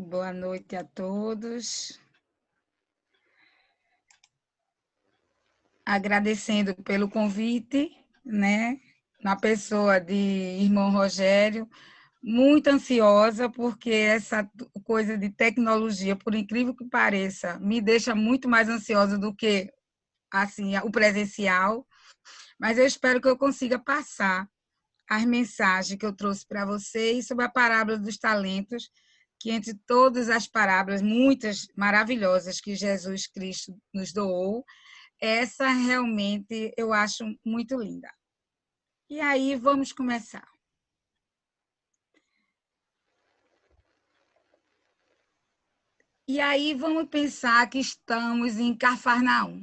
Boa noite a todos. Agradecendo pelo convite, né? Na pessoa de irmão Rogério, muito ansiosa, porque essa coisa de tecnologia, por incrível que pareça, me deixa muito mais ansiosa do que assim o presencial, mas eu espero que eu consiga passar as mensagens que eu trouxe para vocês sobre a parábola dos talentos, que entre todas as parábolas, muitas maravilhosas que Jesus Cristo nos doou, essa realmente eu acho muito linda. E aí vamos começar. E aí vamos pensar que estamos em Cafarnaum.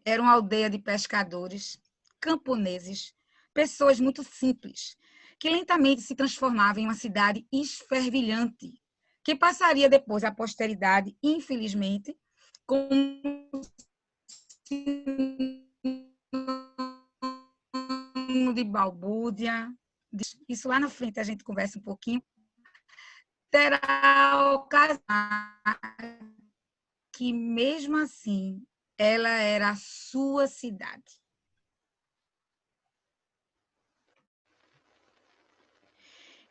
Era uma aldeia de pescadores, camponeses, pessoas muito simples, que lentamente se transformava em uma cidade esfervilhante, que passaria depois à posteridade, infelizmente, como de balbúrdia. Isso lá na frente a gente conversa um pouquinho. Terá ocasião que, mesmo assim, ela era a sua cidade.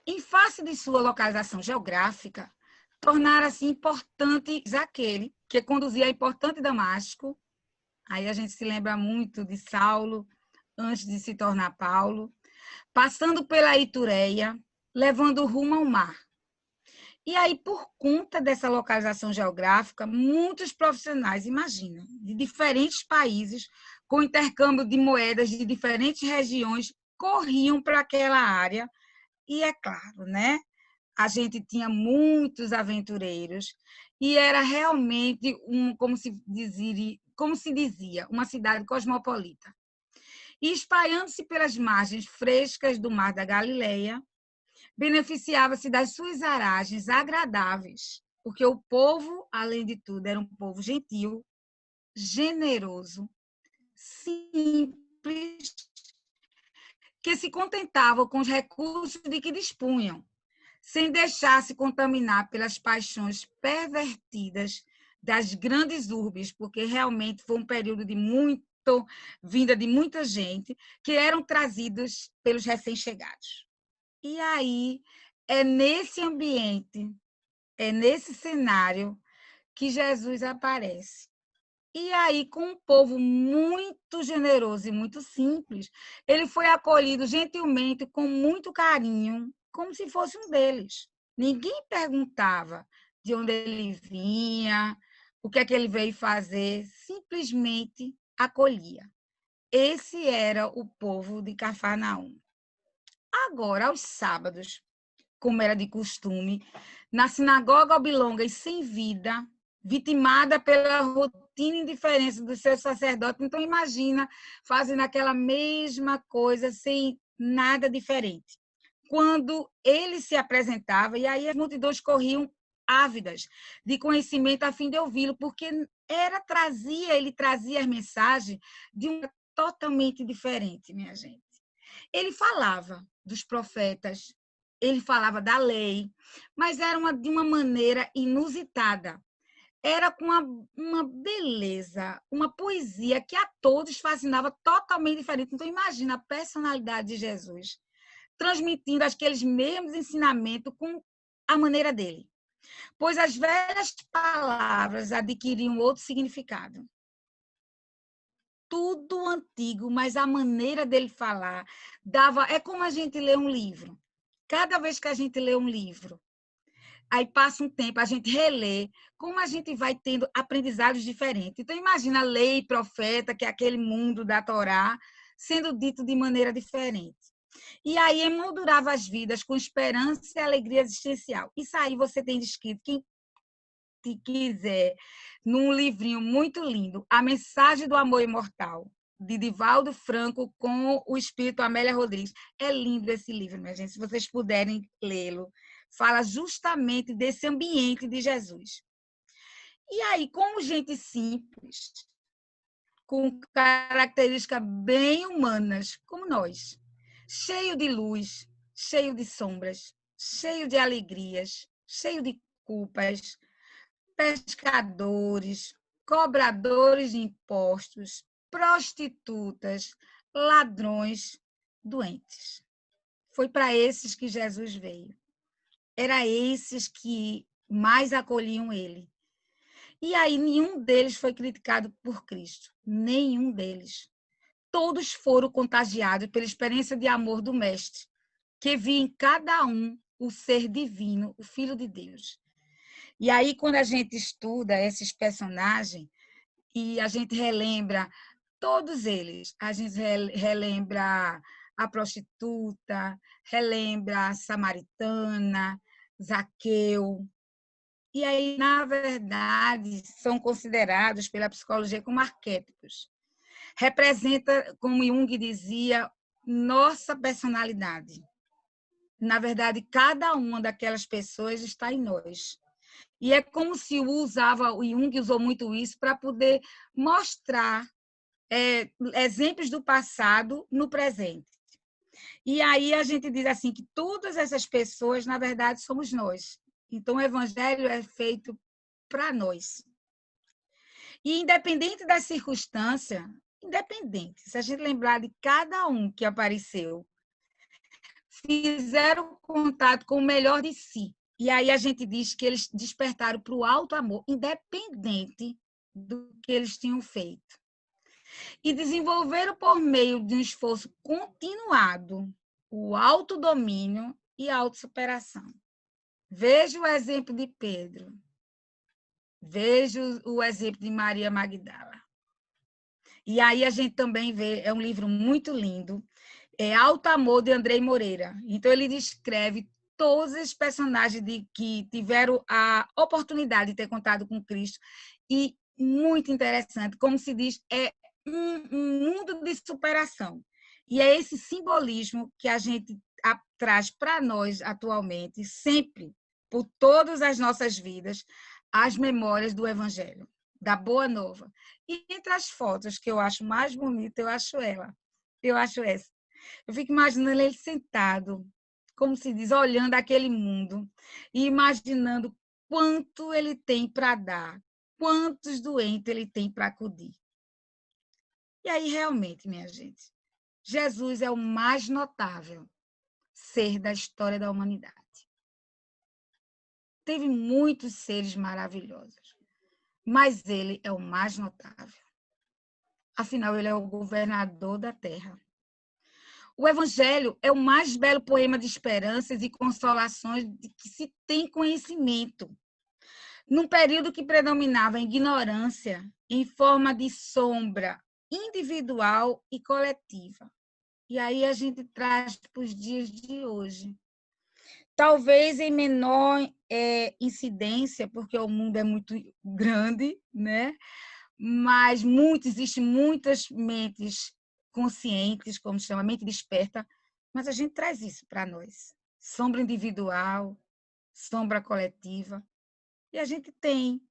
Em face de sua localização geográfica, tornara-se importante aquele que conduzia a importante Damasco. Aí a gente se lembra muito de Saulo, antes de se tornar Paulo, passando pela Itureia, levando rumo ao mar. E aí, por conta dessa localização geográfica, muitos profissionais, imagina, de diferentes países, com intercâmbio de moedas de diferentes regiões, corriam para aquela área. E é claro, né? A gente tinha muitos aventureiros e era realmente como se dizia, uma cidade cosmopolita. E espalhando-se pelas margens frescas do Mar da Galileia, beneficiava-se das suas aragens agradáveis, porque o povo, além de tudo, era um povo gentil, generoso, simples, que se contentava com os recursos de que dispunham, sem deixar se contaminar pelas paixões pervertidas das grandes urbes, porque realmente foi um período de vinda de muita gente que eram trazidos pelos recém-chegados. E aí é nesse ambiente, é nesse cenário que Jesus aparece. E aí, com um povo muito generoso e muito simples, ele foi acolhido gentilmente, com muito carinho, como se fosse um deles. Ninguém perguntava de onde ele vinha, o que é que ele veio fazer, simplesmente acolhia. Esse era o povo de Cafarnaum. Agora, aos sábados, como era de costume, na sinagoga oblonga e sem vida, vitimada pela rotina e indiferença do seu sacerdote. Então, imagina fazendo aquela mesma coisa sem nada diferente. Quando ele se apresentava, e aí as multidões corriam ávidas de conhecimento a fim de ouvi-lo, porque ele trazia as mensagens de uma totalmente diferente, minha gente. Ele falava dos profetas, ele falava da lei, mas era de uma maneira inusitada. Era com uma beleza, uma poesia que a todos fascinava, totalmente diferente. Então, imagina a personalidade de Jesus, transmitindo aqueles mesmos ensinamentos com a maneira dele. Pois as velhas palavras adquiriam outro significado. Tudo antigo, mas a maneira dele falar dava. É como a gente lê um livro. Cada vez que a gente lê um livro, aí passa um tempo, a gente relê, como a gente vai tendo aprendizados diferentes. Então, imagina a lei, profeta, que é aquele mundo da Torá, sendo dito de maneira diferente. E aí emoldurava as vidas com esperança e alegria existencial. Isso aí você tem descrito, quem quiser, num livrinho muito lindo, A Mensagem do Amor Imortal, de Divaldo Franco, com o espírito Amélia Rodrigues. É lindo esse livro, minha gente, se vocês puderem lê-lo. Fala justamente desse ambiente de Jesus. E aí, como gente simples, com características bem humanas, como nós, cheio de luz, cheio de sombras, cheio de alegrias, cheio de culpas, pescadores, cobradores de impostos, prostitutas, ladrões, doentes. Foi para esses que Jesus veio. Era esses que mais acolhiam ele. E aí nenhum deles foi criticado por Cristo, nenhum deles. Todos foram contagiados pela experiência de amor do Mestre, que via em cada um o ser divino, o Filho de Deus. E aí, quando a gente estuda esses personagens e a gente relembra todos eles, a gente relembra a prostituta, relembra a samaritana, Zaqueu. E aí, na verdade, são considerados pela psicologia como arquétipos. Representa, como Jung dizia, nossa personalidade. Na verdade, cada uma daquelas pessoas está em nós. E é como se o Jung usou muito isso para poder mostrar exemplos do passado no presente. E aí a gente diz assim que todas essas pessoas, na verdade, somos nós. Então, o evangelho é feito para nós. E independente da circunstância, independente, se a gente lembrar de cada um que apareceu, fizeram contato com o melhor de si. E aí a gente diz que eles despertaram para o alto amor, independente do que eles tinham feito. E desenvolveram por meio de um esforço continuado o autodomínio e a autossuperação. Veja o exemplo de Pedro. Veja o exemplo de Maria Magdala. E aí a gente também vê, é um livro muito lindo, Alto Amor, de Andrei Moreira. Então, ele descreve todos os personagens que tiveram a oportunidade de ter contato com Cristo. E muito interessante, como se diz, é um mundo de superação. E é esse simbolismo que a gente traz para nós atualmente, sempre, por todas as nossas vidas, as memórias do Evangelho, da Boa Nova. E entre as fotos que eu acho mais bonita, eu acho ela. Eu acho essa. Eu fico imaginando ele sentado, como se diz, olhando aquele mundo e imaginando quanto ele tem para dar, quantos doentes ele tem para acudir. E aí, realmente, minha gente, Jesus é o mais notável ser da história da humanidade. Teve muitos seres maravilhosos, mas ele é o mais notável. Afinal, ele é o governador da terra. O Evangelho é o mais belo poema de esperanças e consolações de que se tem conhecimento. Num período que predominava a ignorância em forma de sombra individual e coletiva. E aí a gente traz para os dias de hoje. Talvez em menor incidência, porque o mundo é muito grande, né? Mas existem muitas mentes conscientes, como se chama, mente desperta, mas a gente traz isso para nós. Sombra individual, sombra coletiva. E a gente tem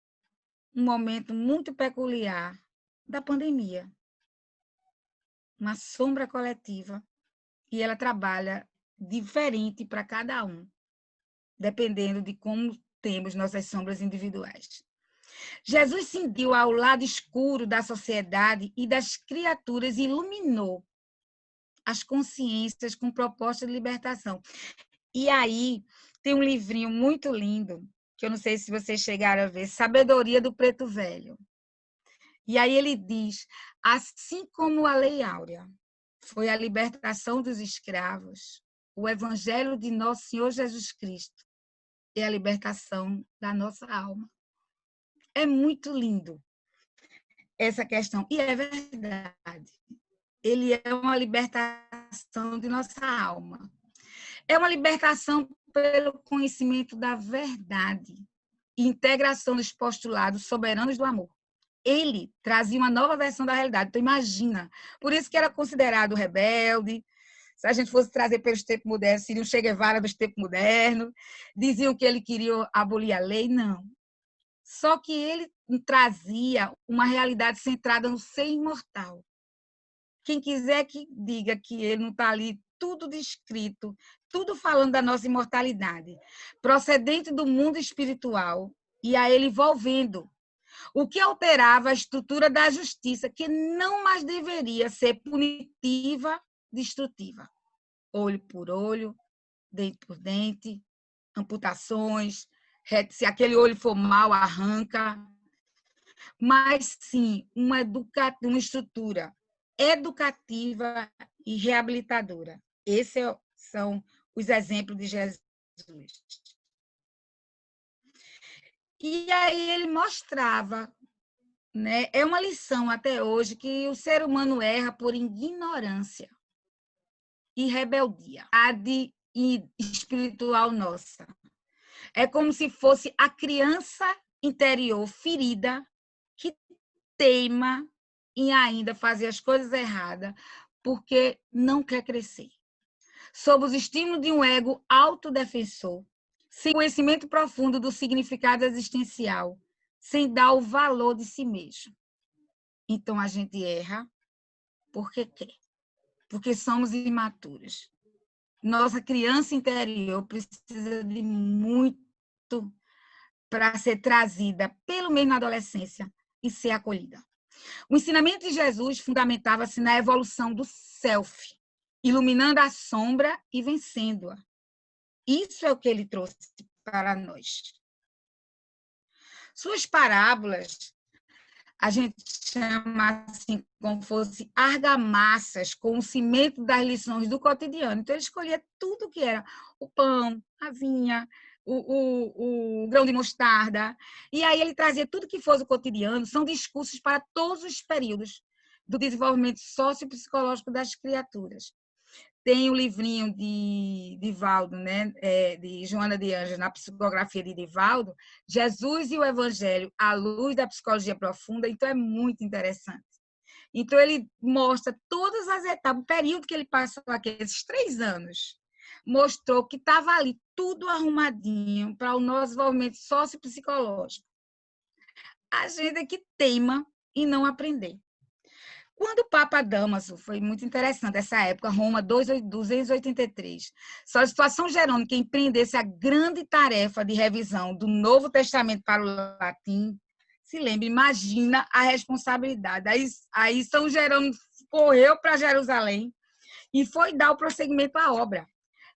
um momento muito peculiar da pandemia, uma sombra coletiva, e ela trabalha diferente para cada um, dependendo de como temos nossas sombras individuais. Jesus cindiu ao lado escuro da sociedade e das criaturas e iluminou as consciências com proposta de libertação. E aí tem um livrinho muito lindo, que eu não sei se vocês chegaram a ver, Sabedoria do Preto Velho. E aí ele diz, assim como a Lei Áurea foi a libertação dos escravos, o Evangelho de Nosso Senhor Jesus Cristo é a libertação da nossa alma. É muito lindo essa questão. E é verdade. Ele é uma libertação de nossa alma. É uma libertação pelo conhecimento da verdade e integração dos postulados soberanos do amor. Ele trazia uma nova versão da realidade. Então, imagina. Por isso que era considerado rebelde. Se a gente fosse trazer pelos tempos modernos, seria o Che Guevara dos tempos modernos. Diziam que ele queria abolir a lei. Não. Só que ele trazia uma realidade centrada no ser imortal. Quem quiser que diga que ele não está ali tudo descrito, tudo falando da nossa imortalidade, procedente do mundo espiritual, e a ele envolvendo, o que alterava a estrutura da justiça, que não mais deveria ser punitiva, destrutiva. Olho por olho, dente por dente, amputações, se aquele olho for mal, arranca, mas sim uma estrutura educativa e reabilitadora. Esses são os exemplos de Jesus. E aí ele mostrava, né? É uma lição até hoje que o ser humano erra por ignorância e rebeldia, e espiritual nossa. É como se fosse a criança interior ferida que teima em ainda fazer as coisas erradas porque não quer crescer. Sob os estímulos de um ego autodefensor, sem conhecimento profundo do significado existencial, sem dar o valor de si mesmo. Então, a gente erra porque quer, porque somos imaturos. Nossa criança interior precisa de muito para ser trazida, pelo menos na adolescência, e ser acolhida. O ensinamento de Jesus fundamentava-se na evolução do self, iluminando a sombra e vencendo-a. Isso é o que ele trouxe para nós. Suas parábolas, a gente chama assim, como fosse argamassas com o cimento das lições do cotidiano. Então, ele escolhia tudo que era o pão, a vinha, o grão de mostarda. E aí ele trazia tudo que fosse o cotidiano, são discursos para todos os períodos do desenvolvimento sociopsicológico das criaturas. Tem o livrinho de Divaldo, né? De Joana de Anjos, na psicografia de Divaldo, Jesus e o Evangelho, à luz da psicologia profunda, então é muito interessante. Então, ele mostra todas as etapas, o período que ele passou aqui, esses 3 anos, mostrou que estava ali tudo arrumadinho para o nosso desenvolvimento sociopsicológico. A gente é que teima em não aprender. Quando o Papa Damaso, foi muito interessante essa época, Roma 283, São Jerônimo empreendesse a grande tarefa de revisão do Novo Testamento para o latim, se lembra, imagina a responsabilidade. Aí São Jerônimo correu para Jerusalém e foi dar o prosseguimento à obra.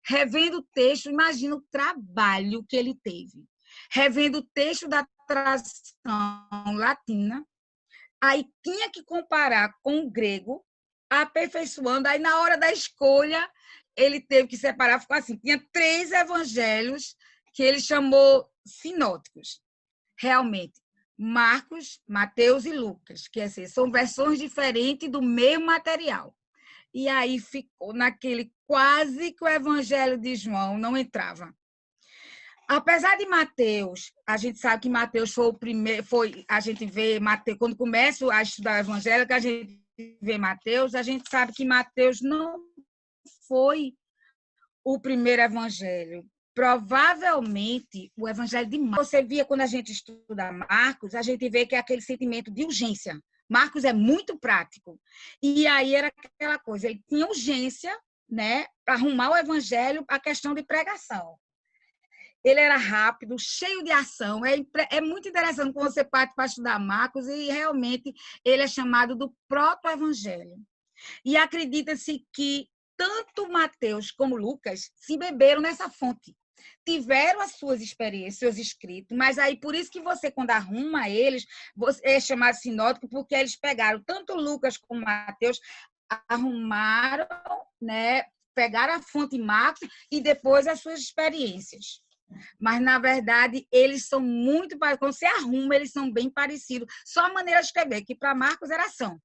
Revendo o texto, imagina o trabalho que ele teve. Revendo o texto da tradução latina, aí tinha que comparar com o grego, aperfeiçoando. Aí, na hora da escolha, ele teve que separar, ficou assim, tinha 3 evangelhos que ele chamou sinóticos. Realmente, Marcos, Mateus e Lucas, que assim, são versões diferentes do mesmo material. E aí ficou naquele quase que o evangelho de João não entrava. Apesar de Mateus, a gente sabe que Mateus foi o primeiro, a gente vê Mateus, quando começa a estudar o evangelho, que a gente vê Mateus, a gente sabe que Mateus não foi o primeiro evangelho. Provavelmente, o evangelho de Marcos, você via quando a gente estuda Marcos, a gente vê que é aquele sentimento de urgência. Marcos é muito prático. E aí era aquela coisa, ele tinha urgência, né, para arrumar o evangelho, a questão de pregação. Ele era rápido, cheio de ação. É muito interessante quando você parte para estudar Marcos e realmente ele é chamado do proto-evangelho. E acredita-se que tanto Mateus como Lucas se beberam nessa fonte. Tiveram as suas experiências, seus escritos, mas aí por isso que você, quando arruma eles, é chamado sinótico, porque eles pegaram tanto Lucas como Mateus, arrumaram, né, pegaram a fonte Marcos e depois as suas experiências. Mas, na verdade, eles são muito parecidos. Quando você arruma, eles são bem parecidos. Só a maneira de escrever, que para Marcos era ação.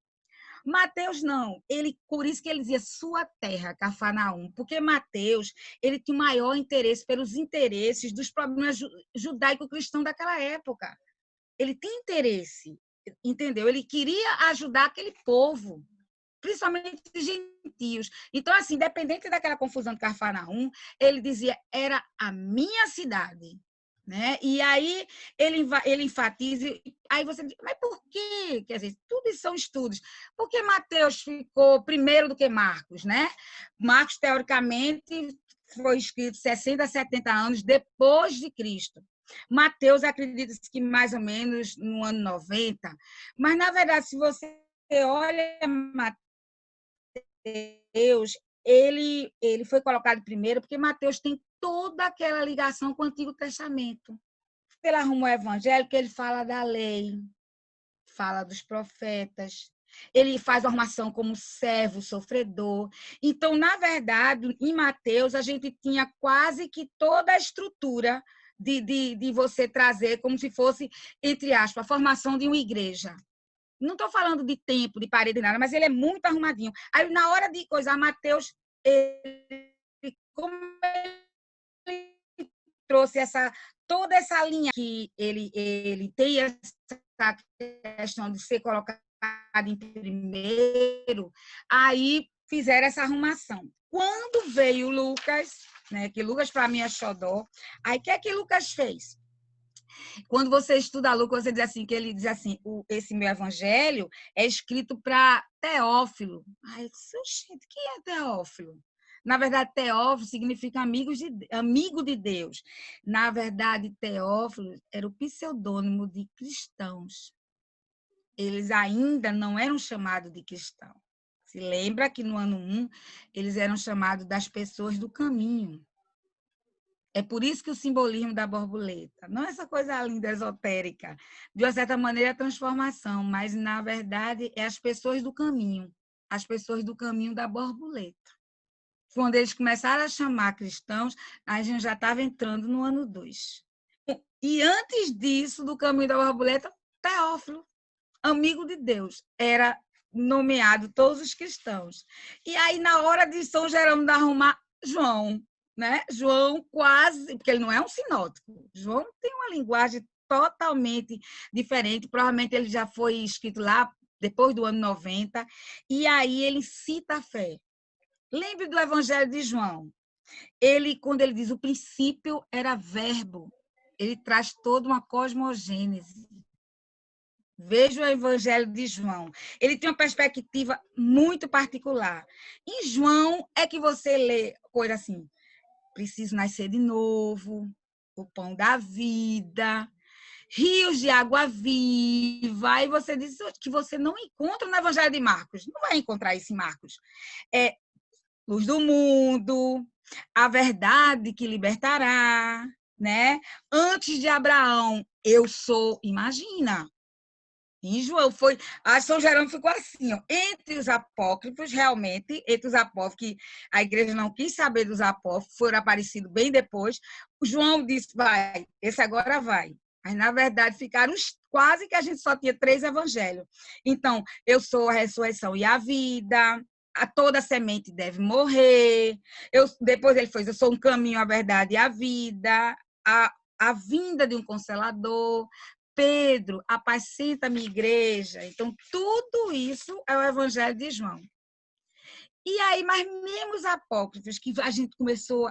Mateus não. Por isso que ele dizia sua terra, Cafarnaum. Porque Mateus ele tinha maior interesse pelos interesses dos problemas judaico-cristãos daquela época. Ele tinha interesse, entendeu? Ele queria ajudar aquele povo, principalmente os gentios. Então, assim, independente daquela confusão de Cafarnaum, ele dizia, era a minha cidade. né? E aí ele enfatiza, aí você diz, mas por quê? Quer dizer, tudo isso são estudos. Por que Mateus ficou primeiro do que Marcos, né? Marcos, teoricamente, foi escrito 60, 70 anos depois de Cristo. Mateus, acredita-se que mais ou menos no ano 90, mas, na verdade, se você olha Mateus, ele foi colocado primeiro porque Mateus tem toda aquela ligação com o Antigo Testamento. Pela rumo evangélico, ele fala da lei, fala dos profetas, ele faz a armação como servo sofredor. Então, na verdade, em Mateus, a gente tinha quase que toda a estrutura de você trazer como se fosse, entre aspas, a formação de uma igreja. Não estou falando de tempo, de parede, nada, mas ele é muito arrumadinho. Aí, na hora de coisar, Mateus, como ele trouxe toda essa linha que ele tem essa questão de ser colocado em primeiro, aí fizeram essa arrumação. Quando veio Lucas, né, que Lucas para mim é xodó, aí o que é que Lucas fez? Quando você estuda Lucas, você diz assim, que ele diz assim, esse meu evangelho é escrito para Teófilo. Ai, gente, quem é Teófilo? Na verdade, Teófilo significa amigo de Deus. Na verdade, Teófilo era o pseudônimo de cristãos. Eles ainda não eram chamados de cristãos. Se lembra que no ano 1, eles eram chamados das pessoas do caminho. É por isso que o simbolismo da borboleta, não essa coisa linda, esotérica, de uma certa maneira é transformação, mas, na verdade, é as pessoas do caminho, as pessoas do caminho da borboleta. Quando eles começaram a chamar cristãos, a gente já estava entrando no ano 2. E antes disso, do caminho da borboleta, Teófilo, amigo de Deus, era nomeado todos os cristãos. E aí, na hora de São Jerônimo da arrumar, João, né? João quase, porque ele não é um sinótico. João tem uma linguagem totalmente diferente. Provavelmente ele já foi escrito lá depois do ano 90. E aí ele cita a fé. Lembre do Evangelho de João. Quando ele diz o princípio era verbo, ele traz toda uma cosmogênese. Veja o Evangelho de João. Ele tem uma perspectiva muito particular. Em João é que você lê coisa assim, preciso nascer de novo, o pão da vida, rios de água viva. E você diz que você não encontra no Evangelho de Marcos. Não vai encontrar isso em Marcos. É luz do mundo, a verdade que libertará, né? Antes de Abraão, eu sou, imagina. Em João foi, a São Jerônimo ficou assim, ó, entre os apócrifos, realmente, entre os apócrifos, que a igreja não quis saber dos apócrifos, foram aparecidos bem depois. O João disse, vai, esse agora vai. Mas, na verdade, ficaram quase que a gente só tinha 3 evangelhos. Então, eu sou a ressurreição e a vida, a toda semente deve morrer. Depois ele fez, eu sou um caminho, a verdade e a vida, a vinda de um consolador. Pedro, apacenta a minha igreja. Então, tudo isso é o Evangelho de João. E aí, mas mesmo os apócrifos, que a gente começou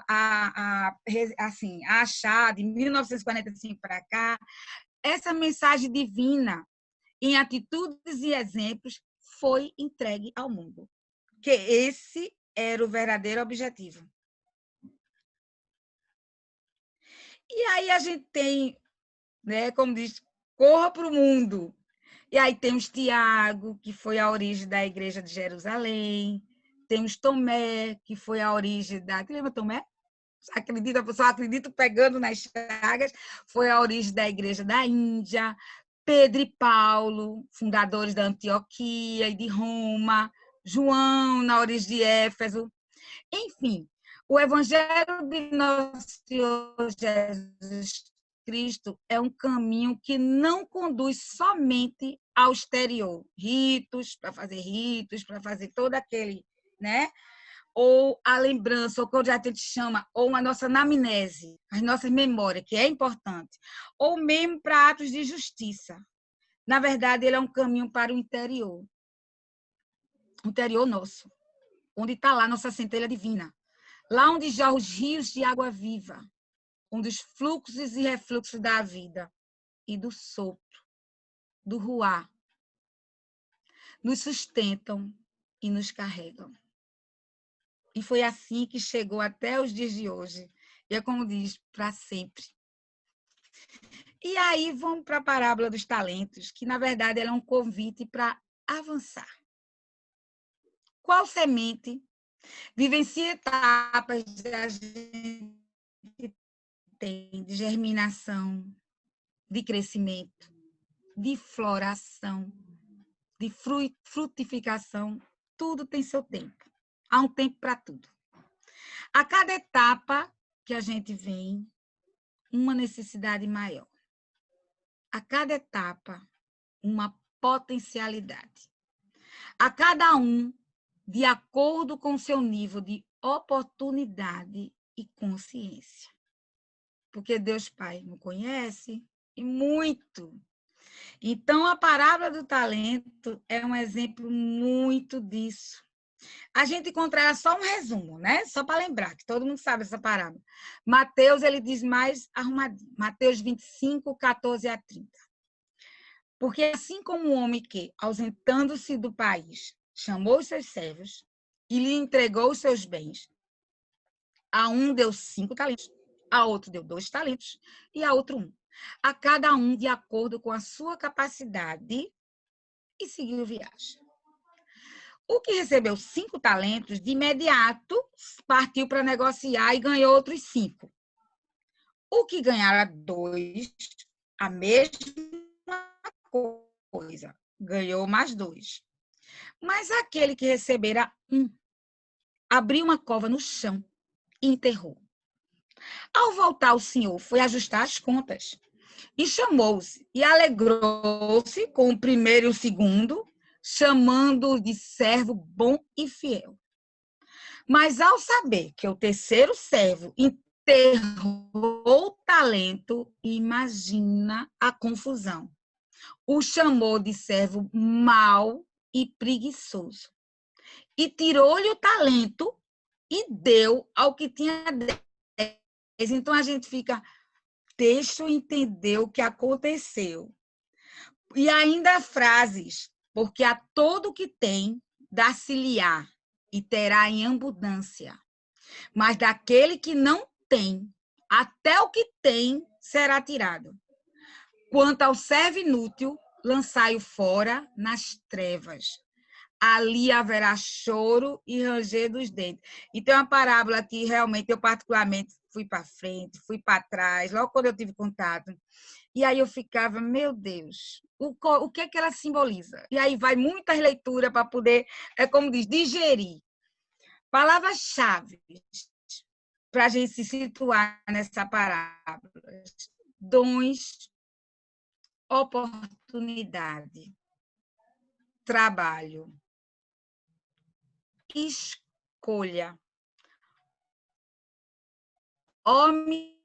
assim, a achar de 1945 para cá, essa mensagem divina, em atitudes e exemplos, foi entregue ao mundo. Que esse era o verdadeiro objetivo. E aí a gente tem, né, como diz, corra para o mundo. E aí temos Tiago, que foi a origem da igreja de Jerusalém. Temos Tomé, que foi a origem da... Lembra Tomé? Acredita, só acredito pegando nas chagas. Foi a origem da igreja da Índia. Pedro e Paulo, fundadores da Antioquia e de Roma. João, na origem de Éfeso. Enfim, o evangelho de nosso Senhor Jesus Cristo é um caminho que não conduz somente ao exterior, ritos, para fazer todo aquele, né? Ou a lembrança, ou o que a gente chama, ou a nossa anamnese, as nossas memórias, que é importante, ou mesmo para atos de justiça. Na verdade, ele é um caminho para o interior nosso, onde está lá nossa centelha divina, lá onde já os rios de água viva. onde os fluxos e refluxos da vida e do sopro, do ruá, nos sustentam e nos carregam. E foi assim que chegou até os dias de hoje. E é como diz, para sempre. E aí vamos para a parábola dos talentos, que na verdade ela é um convite para avançar. Qual semente vivencia etapas da gente tem de germinação, de crescimento, de floração, de frutificação? Tudo tem seu tempo. Há um tempo para tudo. A cada etapa que a gente vem, uma necessidade maior. A cada etapa, uma potencialidade. A cada um, de acordo com o seu nível de oportunidade e consciência. Porque Deus Pai me conhece e muito. Então, a parábola do talento é um exemplo muito disso. A gente encontrará só um resumo, né? Só para lembrar, que todo mundo sabe essa parábola. Mateus, ele diz mais arrumadinho. Mateus 25, 14 a 30. Porque assim como o homem que, ausentando-se do país, chamou os seus servos e lhe entregou os seus bens, a um deu 5 talentos, a outro deu 2 talentos e a outro 1. A cada um de acordo com a sua capacidade, e seguiu viagem. O que recebeu 5 talentos, de imediato partiu para negociar e ganhou outros 5. O que ganhara 2, a mesma coisa, ganhou mais 2. Mas aquele que recebera 1, abriu uma cova no chão e enterrou. Ao voltar, o senhor foi ajustar as contas e chamou-se e alegrou-se com o primeiro e o segundo, chamando-o de servo bom e fiel. Mas ao saber que o terceiro servo enterrou o talento, imagina a confusão. O chamou de servo mau e preguiçoso. E tirou-lhe o talento e deu ao que tinha 10. Então a gente fica, deixa eu entender o que aconteceu. E ainda frases, porque a todo que tem, dá-se-lhe-á e terá em abundância. Mas daquele que não tem, até o que tem será tirado. Quanto ao servo inútil, lançai-o fora nas trevas. Ali haverá choro e ranger dos dentes. Então, é uma parábola que realmente eu particularmente fui para frente, fui para trás, logo quando eu tive contato. E aí eu ficava, meu Deus, o que é que ela simboliza? E aí vai muitas leituras para poder, como diz, digerir. Palavras-chave para a gente se situar nessa parábola. Dons, oportunidade, trabalho, escolha, omissão,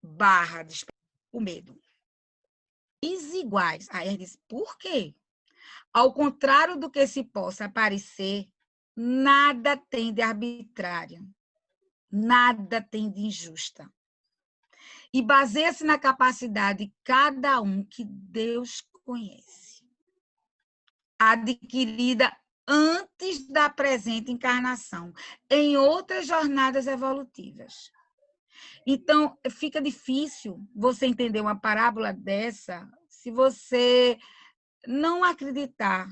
barra, o medo. Iguais. Aí ele diz, por quê? Ao contrário do que se possa parecer, nada tem de arbitrário, nada tem de injusta. E baseia-se na capacidade de cada um que Deus conhece, adquirida antes da presente encarnação, em outras jornadas evolutivas. Então, fica difícil você entender uma parábola dessa se você não acreditar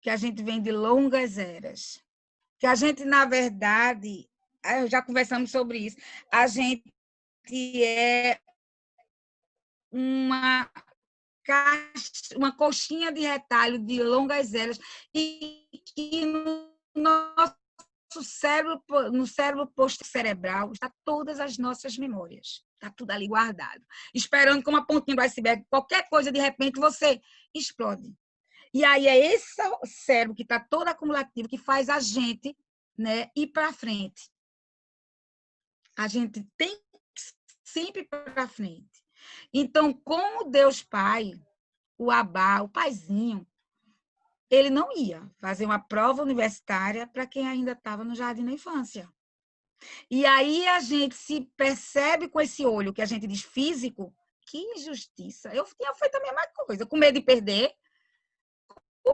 que a gente vem de longas eras, que a gente, na verdade, já conversamos sobre isso, a gente é uma coxinha de retalho de longas eras e que no cérebro posto cerebral está todas as nossas memórias. Está tudo ali guardado. Esperando como uma pontinha do iceberg, qualquer coisa, de repente, você explode. E aí é esse cérebro que está todo acumulativo que faz a gente, né, ir para frente. A gente tem que sempre para frente. Então, como Deus Pai, o Abá, o Paizinho, ele não ia fazer uma prova universitária para quem ainda estava no jardim da infância. E aí a gente se percebe com esse olho que a gente diz físico, que injustiça. Eu tinha feito a mesma coisa, com medo de perder, o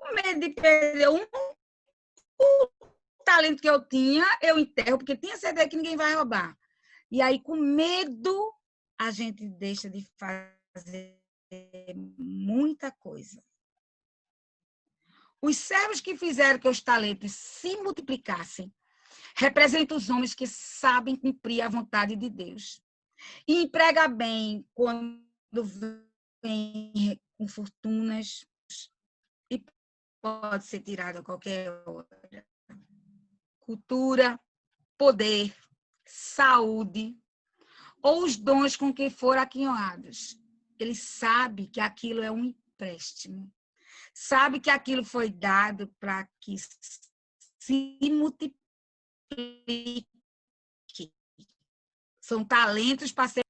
talento que eu tinha, eu enterro, porque tinha certeza que ninguém vai roubar. E aí, com medo, a gente deixa de fazer muita coisa. Os servos que fizeram que os talentos se multiplicassem representam os homens que sabem cumprir a vontade de Deus. E emprega bem quando vem com fortunas e pode ser tirado a qualquer hora. Cultura, poder, saúde, ou os dons com que foram aquinhoados. Ele sabe que aquilo é um empréstimo. Sabe que aquilo foi dado para que se multiplique. São talentos para ser.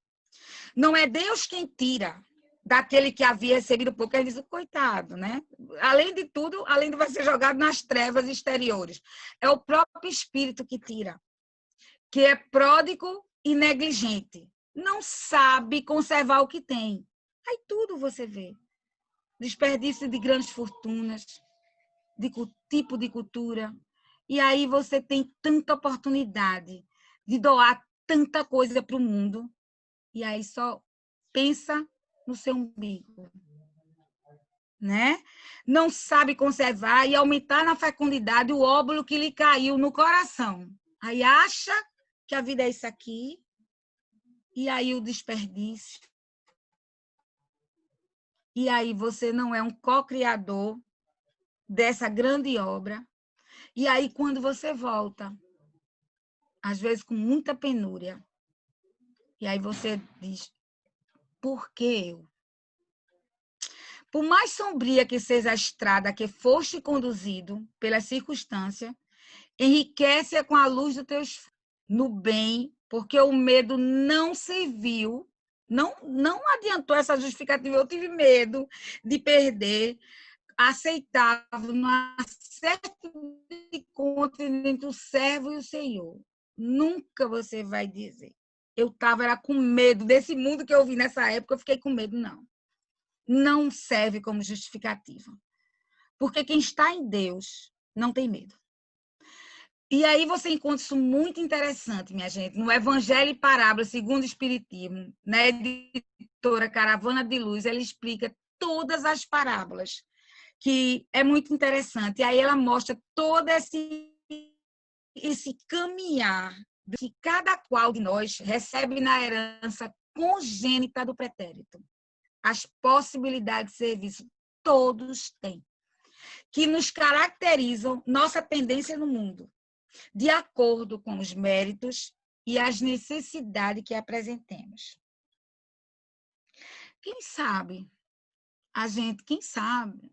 Não é Deus quem tira daquele que havia recebido pouco, ele diz, coitado, né? Além de tudo, além de você jogado nas trevas exteriores, é o próprio Espírito que tira, que é pródigo e negligente, não sabe conservar o que tem. Aí tudo você vê. Desperdício de grandes fortunas, de tipo de cultura. E aí você tem tanta oportunidade de doar tanta coisa para o mundo, e aí só pensa no seu umbigo, né? Não sabe conservar e aumentar na fecundidade o óvulo que lhe caiu no coração. Aí acha que a vida é isso aqui, e aí o desperdício. E aí você não é um co-criador dessa grande obra. E aí quando você volta, às vezes com muita penúria, e aí você diz, por que eu? Por mais sombria que seja a estrada que foste conduzido pela circunstância, enriquece-a com a luz do teu no bem, porque o medo não serviu, não adiantou essa justificativa. Eu tive medo de perder, aceitava no acerto de conta entre o servo e o Senhor. Nunca você vai dizer. Eu estava com medo desse mundo que eu vi nessa época, eu fiquei com medo, não. Não serve como justificativa. Porque quem está em Deus não tem medo. E aí você encontra isso muito interessante, minha gente, no Evangelho e Parábola, segundo o Espiritismo, na editora Caravana de Luz, ela explica todas as parábolas, que é muito interessante. E aí ela mostra todo esse caminhar que cada qual de nós recebe na herança congênita do pretérito. As possibilidades de serviço, todos têm, que nos caracterizam nossa tendência no mundo, de acordo com os méritos e as necessidades que apresentemos. Quem sabe, quem sabe,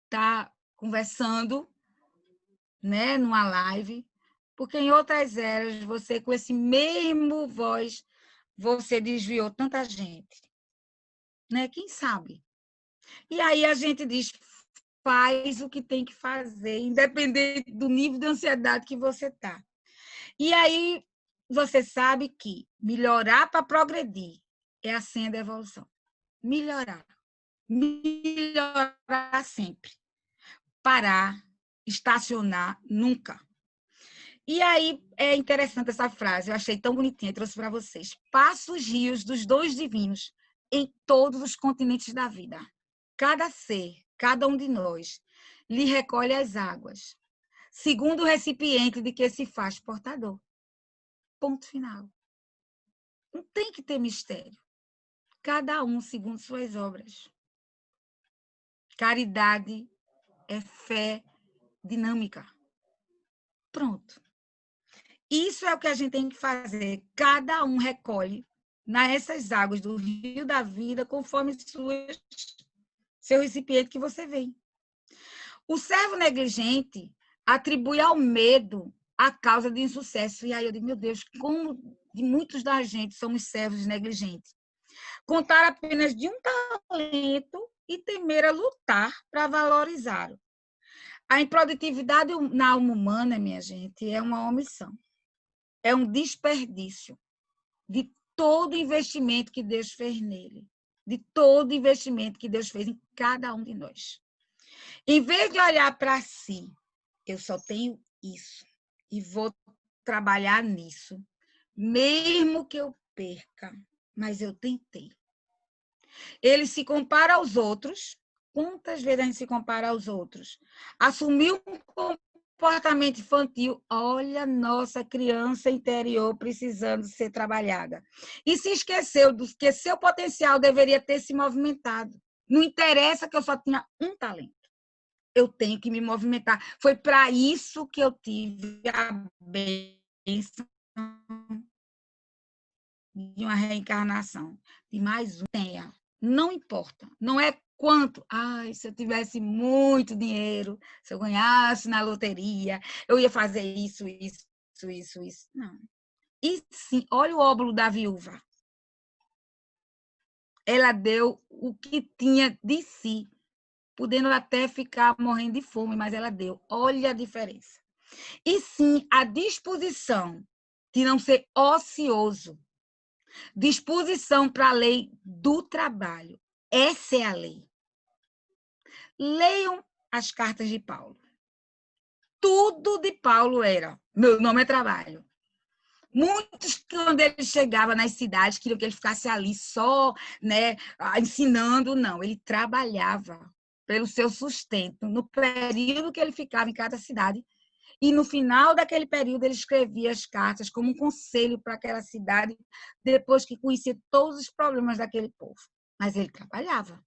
está conversando, né, numa live, porque em outras eras, você, com esse mesmo voz, você desviou tanta gente. Né? Quem sabe? E aí a gente diz, faz o que tem que fazer, independente do nível de ansiedade que você está. E aí você sabe que melhorar para progredir é a senha da evolução. Melhorar. Melhorar sempre. Parar, estacionar, nunca. E aí é interessante essa frase, eu achei tão bonitinha, trouxe para vocês. Passa os rios dos dons divinos em todos os continentes da vida. Cada ser, cada um de nós, lhe recolhe as águas, segundo o recipiente de que se faz portador. Ponto final. Não tem que ter mistério. Cada um segundo suas obras. Caridade é fé dinâmica. Pronto. Isso é o que a gente tem que fazer. Cada um recolhe nessas águas do rio da vida, conforme seu recipiente que você vem. O servo negligente atribui ao medo a causa de insucesso. E aí eu digo, meu Deus, como de muitos da gente somos servos negligentes. Contar apenas de um talento e temer a lutar para valorizá-lo. A improdutividade na alma humana, minha gente, é uma omissão. É um desperdício de todo investimento que Deus fez nele. De todo investimento que Deus fez em cada um de nós. Em vez de olhar para si, eu só tenho isso e vou trabalhar nisso, mesmo que eu perca, mas eu tentei. Ele se compara aos outros. Quantas vezes a gente se compara aos outros? Assumiu um comportamento infantil. Olha, nossa criança interior precisando ser trabalhada. E se esqueceu do que seu potencial deveria ter se movimentado. Não interessa que eu só tinha um talento. Eu tenho que me movimentar. Foi para isso que eu tive a bênção de uma reencarnação. De mais um. Tenha. Não importa. Não é quanto. Ai, se eu tivesse muito dinheiro, se eu ganhasse na loteria, eu ia fazer isso. Não. E sim, olha o óbolo da viúva. Ela deu o que tinha de si, podendo até ficar morrendo de fome, mas ela deu. Olha a diferença. E sim, a disposição de não ser ocioso. Disposição para a lei do trabalho. Essa é a lei. Leiam as cartas de Paulo. Tudo de Paulo era: meu nome é trabalho. Muitos, quando ele chegava nas cidades, queriam que ele ficasse ali só, né, ensinando. Não, ele trabalhava pelo seu sustento no período que ele ficava em cada cidade. E no final daquele período, ele escrevia as cartas como um conselho para aquela cidade, depois que conhecia todos os problemas daquele povo. Mas ele trabalhava.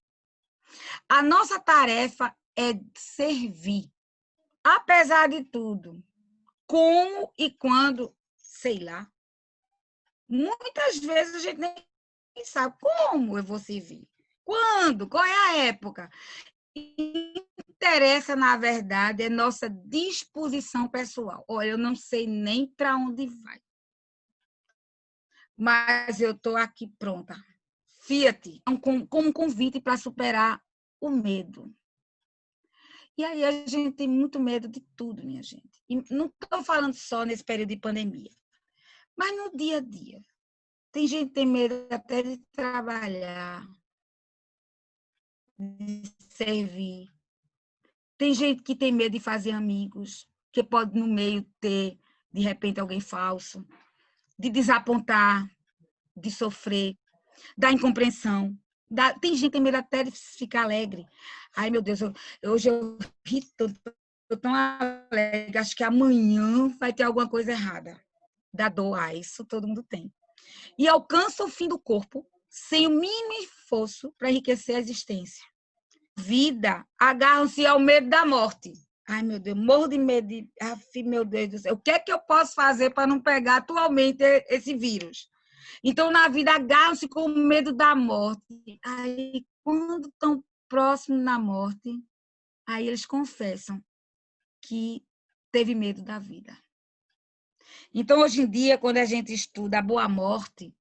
A nossa tarefa é servir, apesar de tudo. Como e quando, sei lá. Muitas vezes a gente nem sabe como eu vou servir. Quando? Qual é a época? Interessa, na verdade, é nossa disposição pessoal. Olha, eu não sei nem para onde vai, mas eu estou aqui pronta. Fiat, como um convite para superar o medo. E aí a gente tem muito medo de tudo, minha gente. E não estou falando só nesse período de pandemia, mas no dia a dia. Tem gente que tem medo até de trabalhar, de servir. Tem gente que tem medo de fazer amigos, que pode no meio ter, de repente, alguém falso, de desapontar, de sofrer, da incompreensão. Tem gente que tem medo até de ficar alegre. Ai, meu Deus, hoje eu ri tanto, estou tão alegre, acho que amanhã vai ter alguma coisa errada. Da dor, isso todo mundo tem. E alcança o fim do corpo sem o mínimo esforço para enriquecer a existência. Vida, agarram-se ao medo da morte. Ai, meu Deus, morro de medo de... meu Deus do céu, o que é que eu posso fazer para não pegar atualmente esse vírus? Então, na vida, agarram-se com o medo da morte. Aí, quando estão próximos da morte, aí eles confessam que teve medo da vida. Então, hoje em dia, quando a gente estuda a boa morte,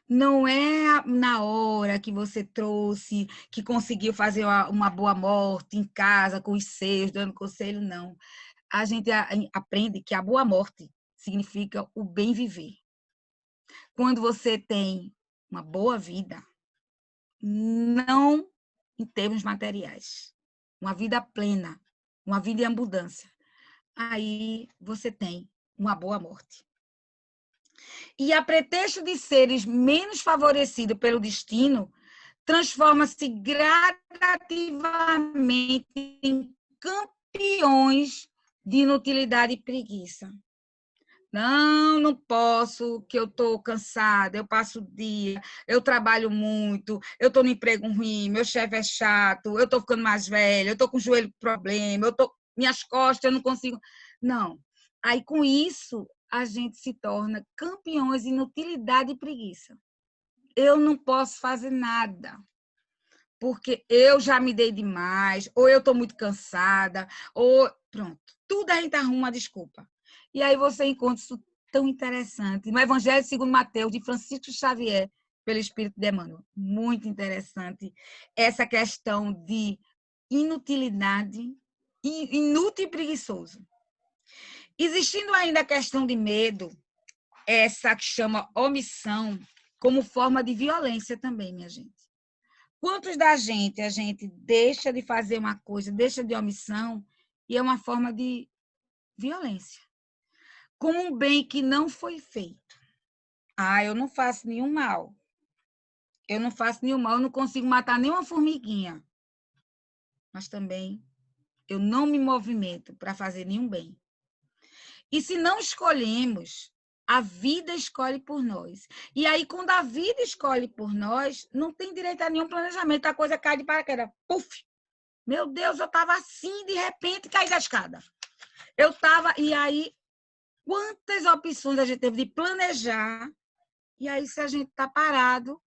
não é na hora que você trouxe, que conseguiu fazer uma boa morte em casa, com os seus, dando conselho, não. A gente aprende que a boa morte significa o bem viver. Quando você tem uma boa vida, não em termos materiais, uma vida plena, uma vida em abundância, aí você tem uma boa morte. E a pretexto de seres menos favorecidos pelo destino, transforma-se gradativamente em campeões de inutilidade e preguiça. Não, não posso, que eu estou cansada, eu passo o dia, eu trabalho muito, eu estou no emprego ruim, meu chefe é chato, eu estou ficando mais velha, eu estou com o joelho com problema, minhas costas, eu não consigo. Não. Aí, com isso, a gente se torna campeões de inutilidade e preguiça. Eu não posso fazer nada, porque eu já me dei demais, ou eu estou muito cansada, ou pronto. Tudo a gente arruma uma desculpa. E aí você encontra isso tão interessante. No Evangelho segundo Mateus, de Francisco Xavier, pelo Espírito de Emmanuel. Muito interessante essa questão de inutilidade inútil e preguiçoso. Existindo ainda a questão de medo, essa que chama omissão, como forma de violência também, minha gente. Quantos da gente a gente deixa de fazer uma coisa, deixa de omissão, e é uma forma de violência. Com um bem que não foi feito. Ah, eu não faço nenhum mal. Eu não faço nenhum mal, eu não consigo matar nenhuma formiguinha. Mas também eu não me movimento para fazer nenhum bem. E se não escolhemos, a vida escolhe por nós. E aí, quando a vida escolhe por nós, não tem direito a nenhum planejamento, a coisa cai de paraquedas. Puf! Meu Deus, eu estava assim, de repente, caí da escada. Eu estava, e aí, quantas opções a gente teve de planejar, e aí, se a gente está parado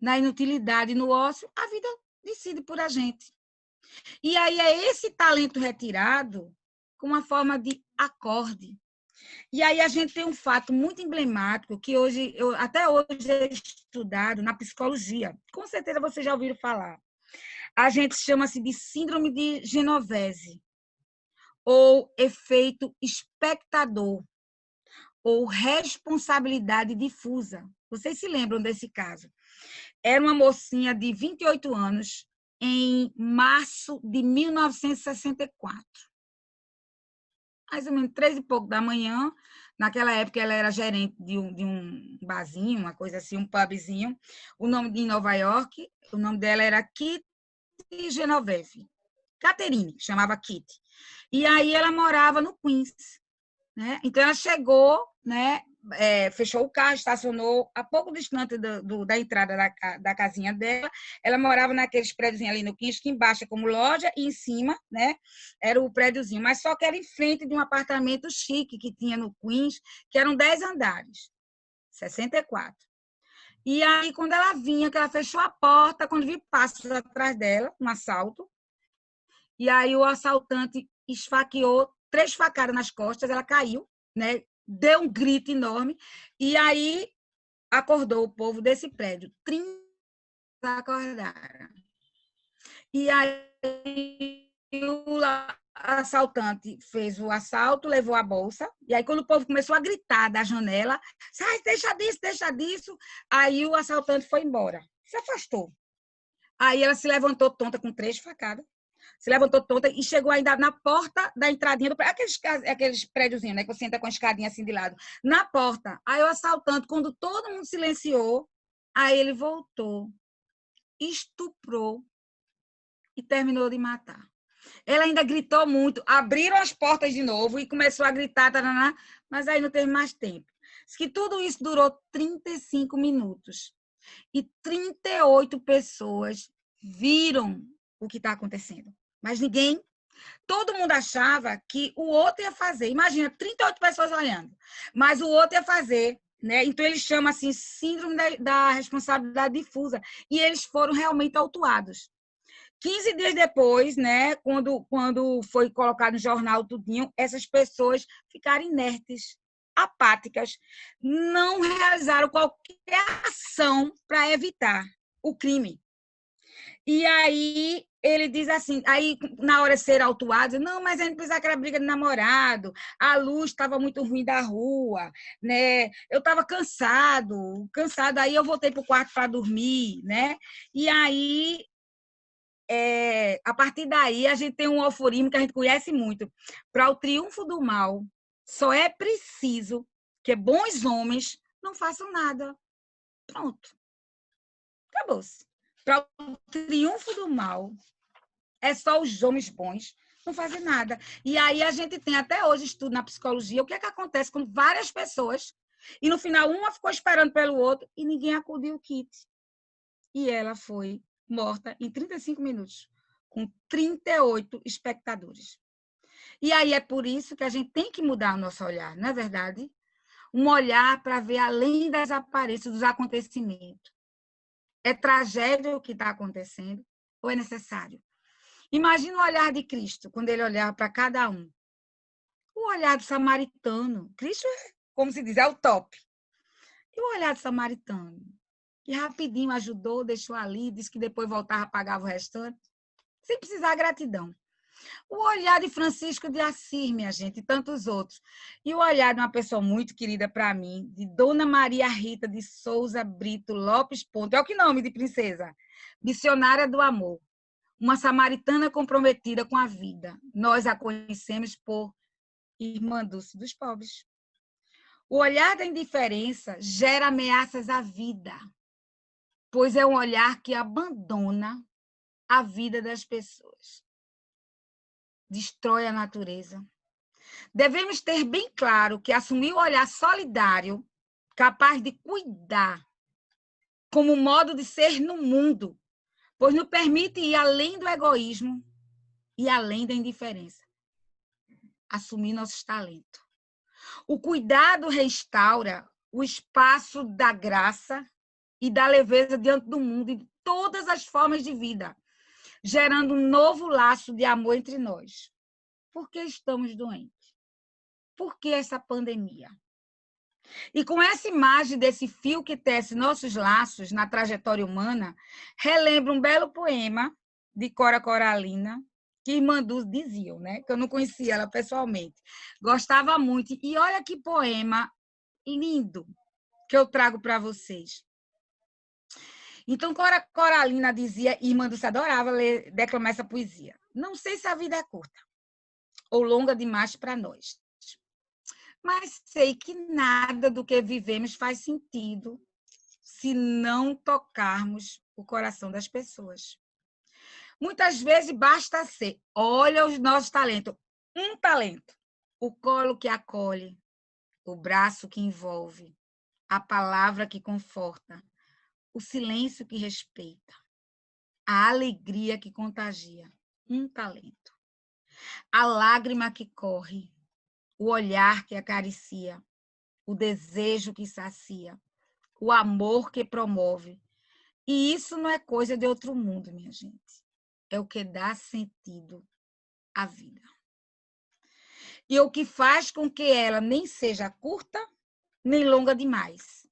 na inutilidade, no ócio, a vida decide por a gente. E aí é esse talento retirado com uma forma de acorde. E aí a gente tem um fato muito emblemático que hoje, até hoje é estudado na psicologia. Com certeza vocês já ouviram falar. A gente chama-se de síndrome de Genovese, ou efeito espectador, ou responsabilidade difusa. Vocês se lembram desse caso? Era uma mocinha de 28 anos, em março de 1964. Mais ou menos 3 e pouco da manhã. Naquela época, ela era gerente de um barzinho, uma coisa assim, um pubzinho. O nome de Nova York, o nome dela era Kitty Genovese. Catherine, chamava Kitty. E aí ela morava no Queens. Né? Então, ela chegou, né, fechou o carro, estacionou a pouco distante da entrada da casinha dela. Ela morava naqueles prédios ali no Queens, que embaixo é como loja e em cima, né, era o prédiozinho, mas só que era em frente de um apartamento chique que tinha no Queens, que eram 10 andares, 64. E aí, quando ela vinha, que ela fechou a porta, quando vi passos atrás dela, um assalto, e aí o assaltante esfaqueou 3 facadas nas costas, ela caiu, né? Deu um grito enorme, e aí acordou o povo desse prédio. 30 acordaram. E aí o assaltante fez o assalto, levou a bolsa, e aí quando o povo começou a gritar da janela, sai, deixa disso, aí o assaltante foi embora, se afastou. Aí ela se levantou tonta com 3 facadas, se levantou tonta e chegou ainda na porta da entradinha do prédio, aqueles prédiozinhos, né, que você entra com a escadinha assim de lado, na porta. Aí o assaltante, quando todo mundo silenciou, aí ele voltou, estuprou e terminou de matar. Ela ainda gritou muito, abriram as portas de novo e começou a gritar, taraná, mas aí não teve mais tempo. Diz que tudo isso durou 35 minutos. E 38 pessoas viram o que está acontecendo. Mas ninguém, todo mundo achava que o outro ia fazer. Imagina, 38 pessoas olhando, mas o outro ia fazer, né? Então eles chamam assim síndrome da responsabilidade difusa, e eles foram realmente autuados. 15 dias depois, né, quando foi colocado no jornal tudinho, essas pessoas ficaram inertes, apáticas, não realizaram qualquer ação para evitar o crime. E aí ele diz assim, aí na hora de ser autuado, não, mas a gente pensava que era briga de namorado, a luz estava muito ruim da rua, né? Eu estava cansado, aí eu voltei para o quarto para dormir, né? E aí a partir daí, a gente tem um aforismo que a gente conhece muito. Para o triunfo do mal, só é preciso que bons homens não façam nada. Pronto. Acabou-se. Para o triunfo do mal, é só os homens bons não fazem nada. E aí a gente tem até hoje estudo na psicologia, o que é que acontece com várias pessoas, e no final uma ficou esperando pelo outro e ninguém acudiu o kit. E ela foi morta em 35 minutos, com 38 espectadores. E aí é por isso que a gente tem que mudar o nosso olhar, não é verdade? Um olhar para ver além das aparências dos acontecimentos. É tragédia o que está acontecendo ou é necessário? Imagina o olhar de Cristo, quando ele olhava para cada um. O olhar do samaritano. Cristo, como se diz, é o top. E o olhar do samaritano? E rapidinho ajudou, deixou ali, disse que depois voltava, pagava o restante, sem precisar de gratidão. O olhar de Francisco de Assis, minha gente, e tantos outros. E o olhar de uma pessoa muito querida para mim, de Dona Maria Rita de Souza Brito Lopes Ponte. Olha que nome de princesa. Missionária do amor. Uma samaritana comprometida com a vida. Nós a conhecemos por Irmã Dulce dos Pobres. O olhar da indiferença gera ameaças à vida, pois é um olhar que abandona a vida das pessoas. Destrói a natureza. Devemos ter bem claro que assumir o olhar solidário, capaz de cuidar, como modo de ser no mundo, pois nos permite ir além do egoísmo e além da indiferença. Assumir nossos talentos. O cuidado restaura o espaço da graça e da leveza diante do mundo e de todas as formas de vida, gerando um novo laço de amor entre nós. Por que estamos doentes? Por que essa pandemia? E com essa imagem desse fio que tece nossos laços na trajetória humana, relembro um belo poema de Cora Coralina, que Irmã Dulce diziam, né? Que eu não conhecia ela pessoalmente. Gostava muito. E olha que poema lindo que eu trago para vocês. Então, Cora Coralina dizia, Irmã Dulce adorava declamar essa poesia. Não sei se a vida é curta ou longa demais para nós, mas sei que nada do que vivemos faz sentido se não tocarmos o coração das pessoas. Muitas vezes basta ser, olha os nossos talentos, um talento, o colo que acolhe, o braço que envolve, a palavra que conforta, o silêncio que respeita, a alegria que contagia, um talento. A lágrima que corre, o olhar que acaricia, o desejo que sacia, o amor que promove. E isso não é coisa de outro mundo, minha gente. É o que dá sentido à vida. E o que faz com que ela nem seja curta, nem longa demais,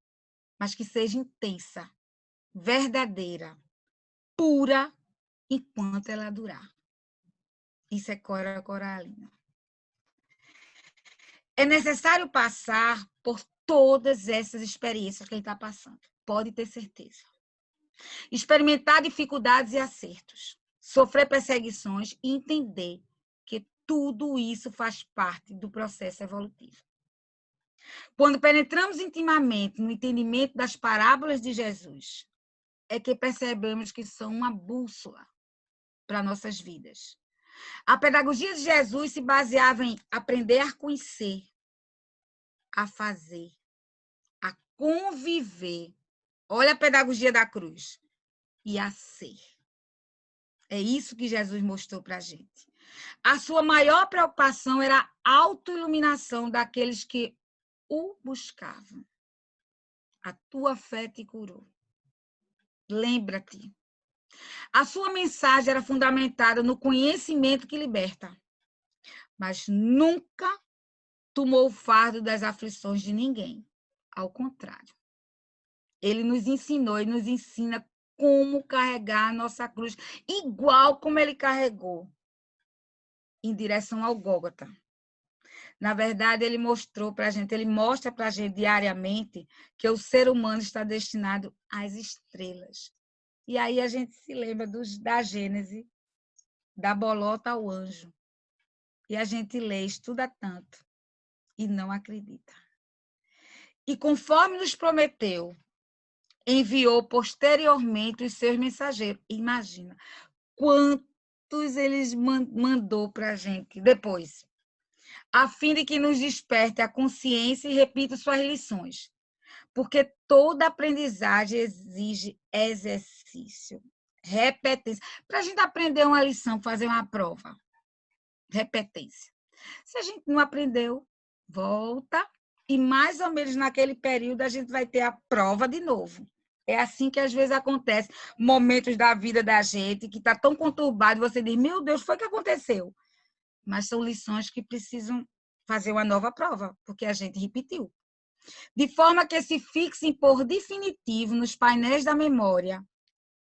mas que seja intensa, verdadeira, pura, enquanto ela durar. Isso é Cora Coralina. É necessário passar por todas essas experiências que ele está passando. Pode ter certeza. Experimentar dificuldades e acertos. Sofrer perseguições e entender que tudo isso faz parte do processo evolutivo. Quando penetramos intimamente no entendimento das parábolas de Jesus, é que percebemos que são uma bússola para nossas vidas. A pedagogia de Jesus se baseava em aprender a conhecer, a fazer, a conviver. Olha a pedagogia da cruz. E a ser. É isso que Jesus mostrou para a gente. A sua maior preocupação era a autoiluminação daqueles que o buscavam. A tua fé te curou. Lembra-te. A sua mensagem era fundamentada no conhecimento que liberta, mas nunca tomou o fardo das aflições de ninguém. Ao contrário. Ele nos ensinou e nos ensina como carregar a nossa cruz, igual como ele carregou, em direção ao Gólgota. Na verdade, ele mostrou para a gente, ele mostra para a gente diariamente que o ser humano está destinado às estrelas. E aí a gente se lembra da Gênese, da bolota ao anjo. E a gente lê, estuda tanto e não acredita. E conforme nos prometeu, enviou posteriormente os seus mensageiros. Imagina quantos eles mandou para a gente depois, a fim de que nos desperte a consciência e repita suas lições. Porque toda aprendizagem exige exercício, repetência. Para a gente aprender uma lição, fazer uma prova, repetência. Se a gente não aprendeu, volta e mais ou menos naquele período a gente vai ter a prova de novo. É assim que às vezes acontece, momentos da vida da gente que está tão conturbado, você diz, meu Deus, foi o que aconteceu. Mas são lições que precisam fazer uma nova prova, porque a gente repetiu. De forma que se fixem por definitivo nos painéis da memória,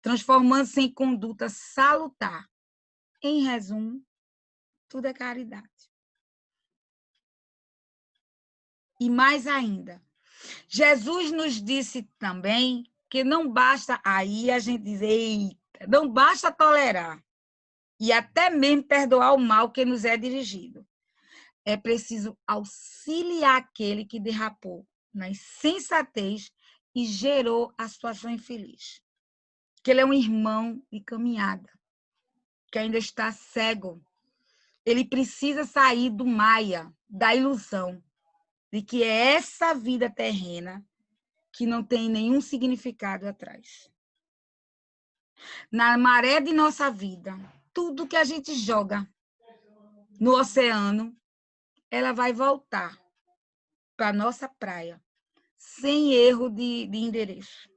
transformando-se em conduta salutar. Em resumo, Tudo é caridade. E mais ainda, Jesus nos disse também que não basta aí a gente dizer, eita, não basta tolerar e até mesmo perdoar o mal que nos é dirigido. É preciso auxiliar aquele que derrapou na insensatez e gerou a situação infeliz. Que ele é um irmão de caminhada, que ainda está cego. Ele precisa sair do maia, da ilusão, de que é essa vida terrena que não tem nenhum significado atrás. Na maré de nossa vida, tudo que a gente joga no oceano, ela vai voltar para a nossa praia, sem erro de endereço.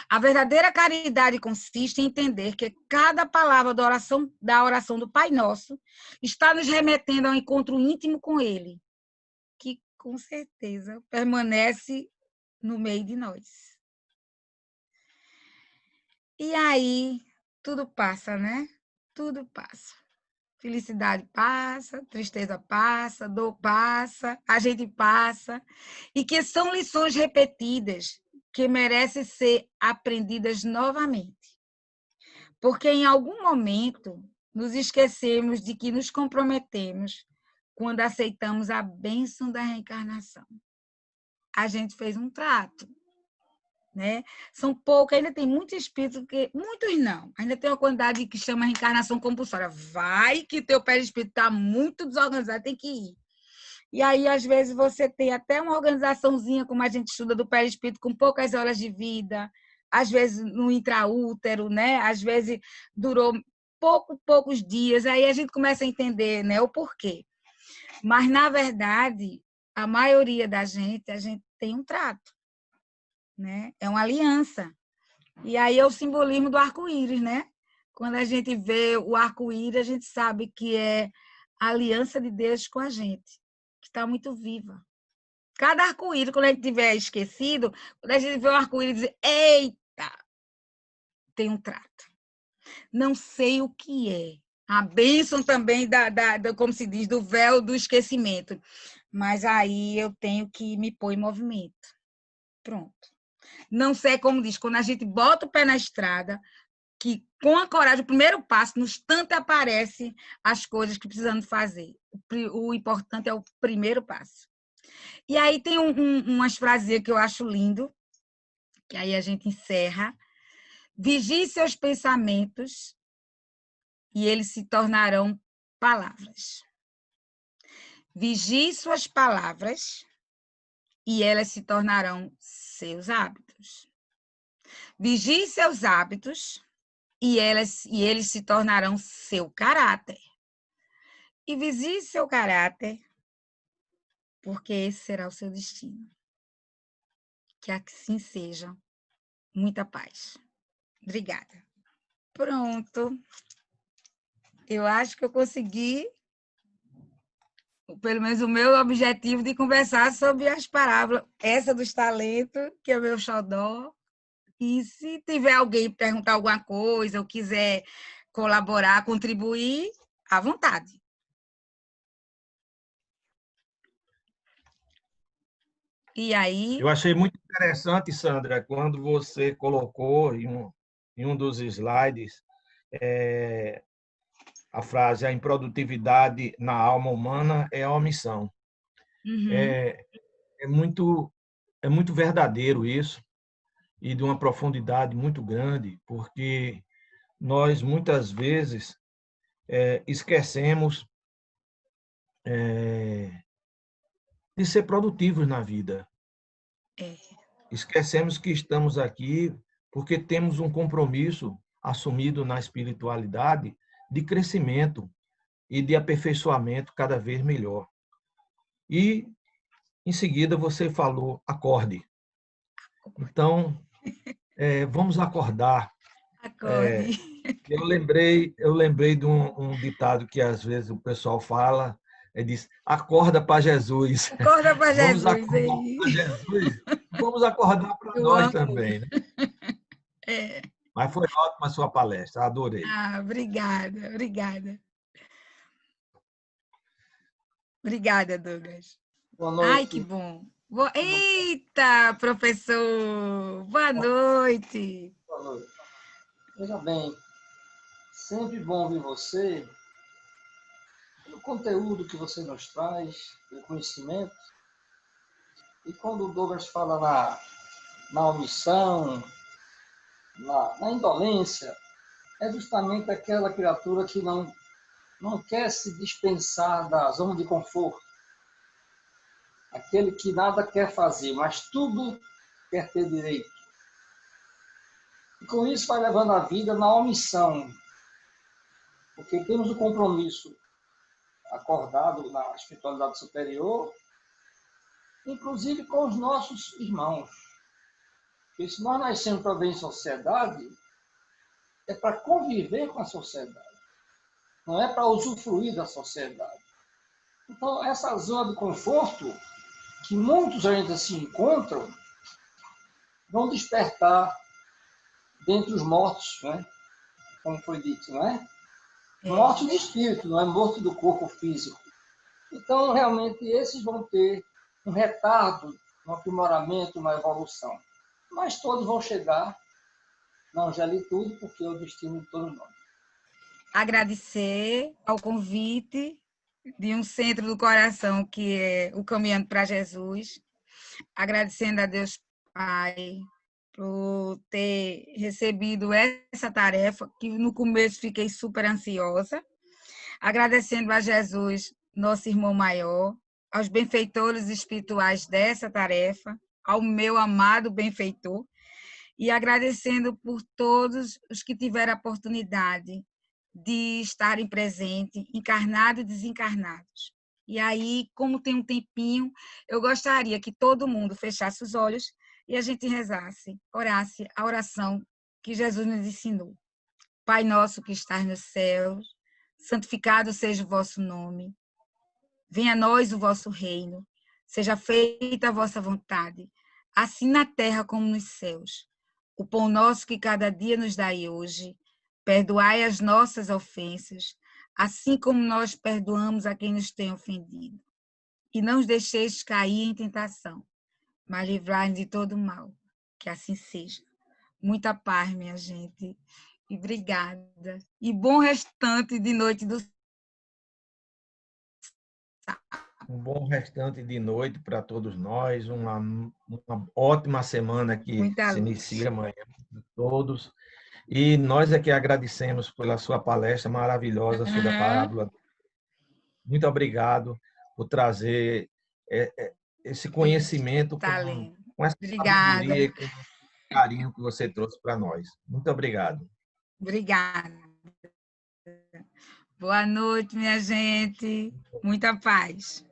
A verdadeira caridade consiste em entender que cada palavra da oração do Pai Nosso está nos remetendo ao encontro íntimo com Ele, que com certeza permanece no meio de nós. E aí, tudo passa, né? Tudo passa. Felicidade passa, tristeza passa, dor passa, a gente passa. E que são lições repetidas que merecem ser aprendidas novamente. Porque em algum momento nos esquecemos de que nos comprometemos quando aceitamos a bênção da reencarnação. A gente fez um trato, né? São poucos, ainda tem muitos espíritos que... Muitos não. Ainda tem uma quantidade que chama reencarnação compulsória. Vai que teu perispírito está muito desorganizado, tem que ir. E aí, às vezes, você tem até uma organizaçãozinha, como a gente estuda, do perispírito, com poucas horas de vida, às vezes no intraútero, né? Às vezes durou poucos dias, aí a gente começa a entender, né, o porquê. Mas, na verdade, a maioria da gente, a gente tem um trato, né? É uma aliança. E aí é o simbolismo do arco-íris, né? Quando a gente vê o arco-íris, a gente sabe que é a aliança de Deus com a gente, que está muito viva. Cada arco-íris, quando a gente tiver esquecido, quando a gente vê o arco-íris, diz, eita, tem um trato. Não sei o que é. A bênção também, como se diz, do véu do esquecimento. Mas aí eu tenho que me pôr em movimento. Pronto. Não sei como diz, quando a gente bota o pé na estrada, que com a coragem, o primeiro passo, no instante aparecem as coisas que precisamos fazer. O importante é o primeiro passo. E aí tem umas frases que eu acho lindo, que aí a gente encerra. Vigie seus pensamentos e eles se tornarão palavras. Vigie suas palavras e elas se tornarão seus hábitos. Vigie seus hábitos e eles se tornarão seu caráter. E vigie seu caráter, porque esse será o seu destino. Que assim seja. Muita paz. Obrigada. Pronto. Eu acho que eu consegui, pelo menos o meu objetivo, de conversar sobre as parábolas, essa dos talentos, que é o meu xodó. E se tiver alguém perguntar alguma coisa ou quiser colaborar, contribuir, à vontade. E aí... Eu achei muito interessante, Sandra, quando você colocou em um dos slides a frase: a improdutividade na alma humana é a omissão. Uhum. É muito verdadeiro isso, e de uma profundidade muito grande, porque nós, muitas vezes, esquecemos de ser produtivos na vida. É. Esquecemos que estamos aqui porque temos um compromisso assumido na espiritualidade de crescimento e de aperfeiçoamento cada vez melhor. E, em seguida, você falou, acorde. Então, vamos acordar. Acorde. Eu lembrei de um ditado que às vezes o pessoal fala, diz, acorda para Jesus. Acorda para Vamos Jesus acordar aí. para Jesus, vamos acordar para Eu nós amo. também, né? É. Mas foi ótima a sua palestra, adorei. Ah, obrigada, obrigada. Obrigada, Douglas. Boa Ai, que noite. bom. Eita, professor! Boa noite. Boa noite. Veja bem, sempre bom ouvir você, pelo conteúdo que você nos traz, pelo conhecimento. E quando o Douglas fala na omissão, na indolência, é justamente aquela criatura que não quer se dispensar da zona de conforto. Aquele que nada quer fazer, mas tudo quer ter direito. E com isso vai levando a vida na omissão, porque temos o compromisso acordado na espiritualidade superior, inclusive com os nossos irmãos. Porque se nós nascemos para viver em sociedade, é para conviver com a sociedade, não é para usufruir da sociedade. Então, essa zona de conforto, que muitos ainda se encontram, vão despertar dentre os mortos, né? Como foi dito, não é? Mortos de espírito, não é morto do corpo físico. Então, realmente, esses vão ter um retardo, um aprimoramento, uma evolução. Mas todos vão chegar na angelitude, porque é o destino de todos nós. Agradecer ao convite de um centro do coração, que é o Caminhando para Jesus. Agradecendo a Deus Pai por ter recebido essa tarefa, que no começo fiquei super ansiosa. Agradecendo a Jesus, nosso irmão maior, aos benfeitores espirituais dessa tarefa, ao meu amado benfeitor, e agradecendo por todos os que tiveram a oportunidade de estarem presentes, encarnados e desencarnados. E aí, como tem um tempinho, eu gostaria que todo mundo fechasse os olhos e a gente rezasse, orasse a oração que Jesus nos ensinou. Pai nosso que estás nos céus, santificado seja o vosso nome. Venha a nós o vosso reino. Seja feita a vossa vontade, assim na terra como nos céus. O pão nosso que cada dia nos dai hoje. Perdoai as nossas ofensas, assim como nós perdoamos a quem nos tem ofendido. E não os deixeis cair em tentação, mas livrai-nos de todo mal. Que assim seja. Muita paz, minha gente. E obrigada. E bom restante de noite do Um bom restante de noite para todos nós, uma ótima semana que Muita se luz. inicia amanhã para todos. E nós é que agradecemos pela sua palestra maravilhosa sobre a parábola. Muito obrigado por trazer esse conhecimento com essa Obrigada. sabedoria e com o carinho que você trouxe para nós. Muito obrigado. Obrigada. Boa noite, minha gente. Muita paz.